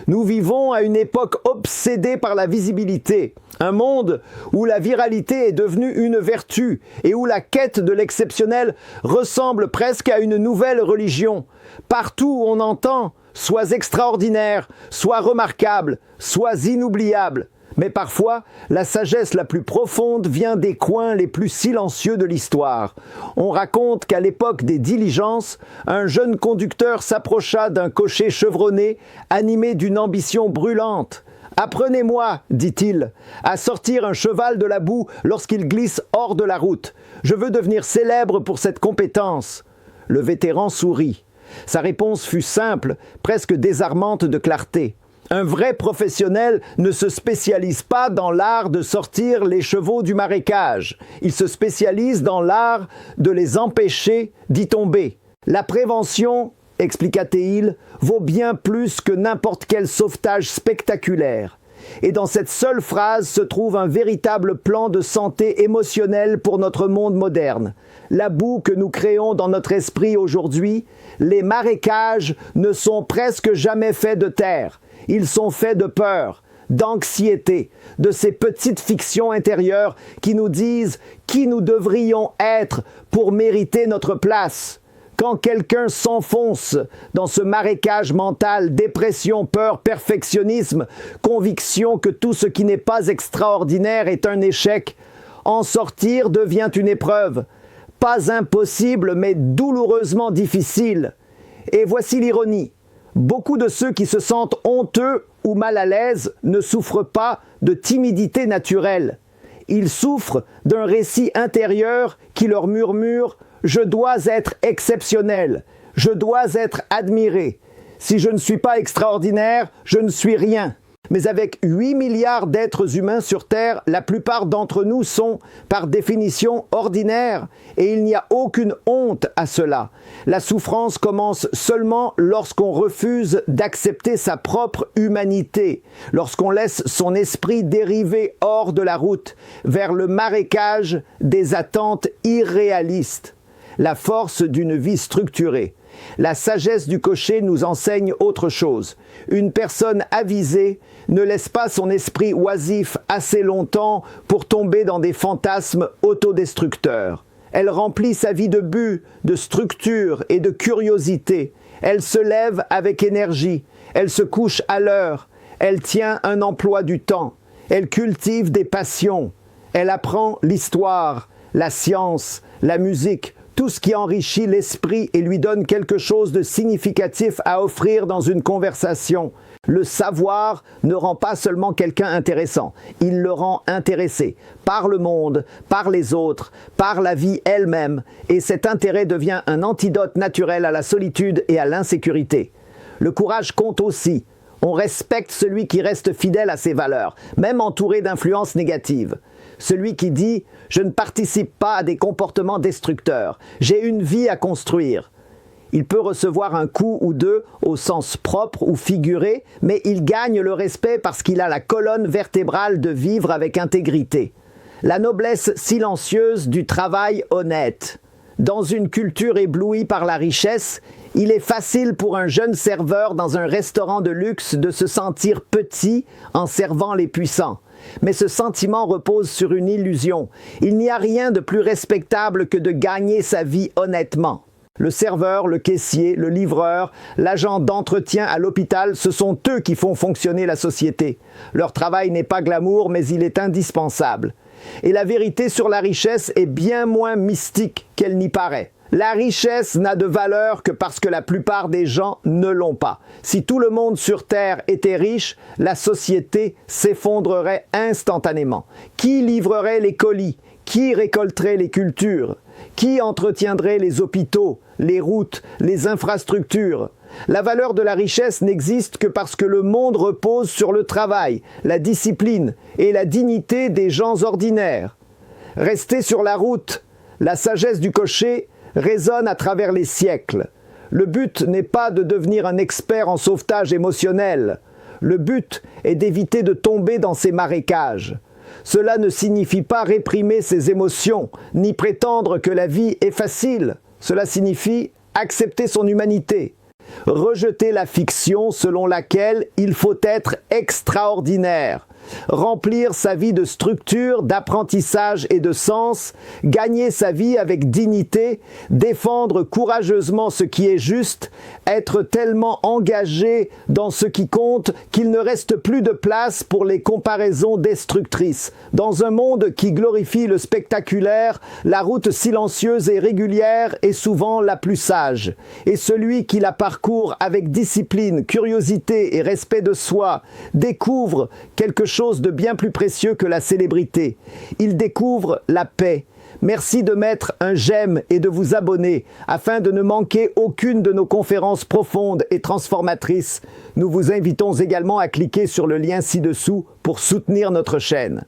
Nous vivons à une époque obsédée par la visibilité, un monde où la viralité est devenue une vertu et où la quête de l'exceptionnel ressemble presque à une nouvelle religion. Partout où on entend « sois extraordinaire, sois remarquable, sois inoubliable ». Mais parfois, la sagesse la plus profonde vient des coins les plus silencieux de l'histoire. On raconte qu'à l'époque des diligences, un jeune conducteur s'approcha d'un cocher chevronné, animé d'une ambition brûlante. « Apprenez-moi, dit-il, à sortir un cheval de la boue lorsqu'il glisse hors de la route. Je veux devenir célèbre pour cette compétence. » Le vétéran sourit. Sa réponse fut simple, presque désarmante de clarté. Un vrai professionnel ne se spécialise pas dans l'art de sortir les chevaux du marécage. Il se spécialise dans l'art de les empêcher d'y tomber. La prévention, expliqua-t-il, vaut bien plus que n'importe quel sauvetage spectaculaire. Et dans cette seule phrase se trouve un véritable plan de santé émotionnelle pour notre monde moderne. La boue que nous créons dans notre esprit aujourd'hui, les marécages ne sont presque jamais faits de terre. Ils sont faits de peur, d'anxiété, de ces petites fictions intérieures qui nous disent qui nous devrions être pour mériter notre place. Quand quelqu'un s'enfonce dans ce marécage mental, dépression, peur, perfectionnisme, conviction que tout ce qui n'est pas extraordinaire est un échec, en sortir devient une épreuve. Pas impossible, mais douloureusement difficile. Et voici l'ironie. Beaucoup de ceux qui se sentent honteux ou mal à l'aise ne souffrent pas de timidité naturelle. Ils souffrent d'un récit intérieur qui leur murmure « Je dois être exceptionnel, je dois être admiré. Si je ne suis pas extraordinaire, je ne suis rien. » Mais avec 8 milliards d'êtres humains sur Terre, la plupart d'entre nous sont, par définition, ordinaires, et il n'y a aucune honte à cela. La souffrance commence seulement lorsqu'on refuse d'accepter sa propre humanité, lorsqu'on laisse son esprit dériver hors de la route, vers le marécage des attentes irréalistes. La force d'une vie structurée. La sagesse du cocher nous enseigne autre chose. Une personne avisée ne laisse pas son esprit oisif assez longtemps pour tomber dans des fantasmes autodestructeurs. Elle remplit sa vie de but, de structure et de curiosité. Elle se lève avec énergie. Elle se couche à l'heure. Elle tient un emploi du temps. Elle cultive des passions. Elle apprend l'histoire, la science, la musique, tout ce qui enrichit l'esprit et lui donne quelque chose de significatif à offrir dans une conversation. Le savoir ne rend pas seulement quelqu'un intéressant, il le rend intéressé par le monde, par les autres, par la vie elle-même, et cet intérêt devient un antidote naturel à la solitude et à l'insécurité. Le courage compte aussi. On respecte celui qui reste fidèle à ses valeurs, même entouré d'influences négatives. Celui qui dit « Je ne participe pas à des comportements destructeurs, j'ai une vie à construire ». Il peut recevoir un coup ou deux au sens propre ou figuré, mais il gagne le respect parce qu'il a la colonne vertébrale de vivre avec intégrité. La noblesse silencieuse du travail honnête. Dans une culture éblouie par la richesse, il est facile pour un jeune serveur dans un restaurant de luxe de se sentir petit en servant les puissants. Mais ce sentiment repose sur une illusion. Il n'y a rien de plus respectable que de gagner sa vie honnêtement. Le serveur, le caissier, le livreur, l'agent d'entretien à l'hôpital, ce sont eux qui font fonctionner la société. Leur travail n'est pas glamour, mais il est indispensable. Et la vérité sur la richesse est bien moins mystique qu'elle n'y paraît. La richesse n'a de valeur que parce que la plupart des gens ne l'ont pas. Si tout le monde sur Terre était riche, la société s'effondrerait instantanément. Qui livrerait les colis? Qui récolterait les cultures? Qui entretiendrait les hôpitaux, les routes, les infrastructures? La valeur de la richesse n'existe que parce que le monde repose sur le travail, la discipline et la dignité des gens ordinaires. Rester sur la route, la sagesse du cocher résonne à travers les siècles. Le but n'est pas de devenir un expert en sauvetage émotionnel. Le but est d'éviter de tomber dans ces marécages. Cela ne signifie pas réprimer ses émotions, ni prétendre que la vie est facile. Cela signifie accepter son humanité. rejeter la fiction selon laquelle il faut être extraordinaire, remplir sa vie de structure, d'apprentissage et de sens, gagner sa vie avec dignité, défendre courageusement ce qui est juste, être tellement engagé dans ce qui compte qu'il ne reste plus de place pour les comparaisons destructrices. Dans un monde qui glorifie le spectaculaire, la route silencieuse et régulière est souvent la plus sage. Et celui qui la parcourt avec discipline, curiosité et respect de soi découvre quelque chose de bien plus précieux que la célébrité. Il découvre la paix. Merci de mettre un j'aime et de vous abonner afin de ne manquer aucune de nos conférences profondes et transformatrices. Nous vous invitons également à cliquer sur le lien ci-dessous pour soutenir notre chaîne.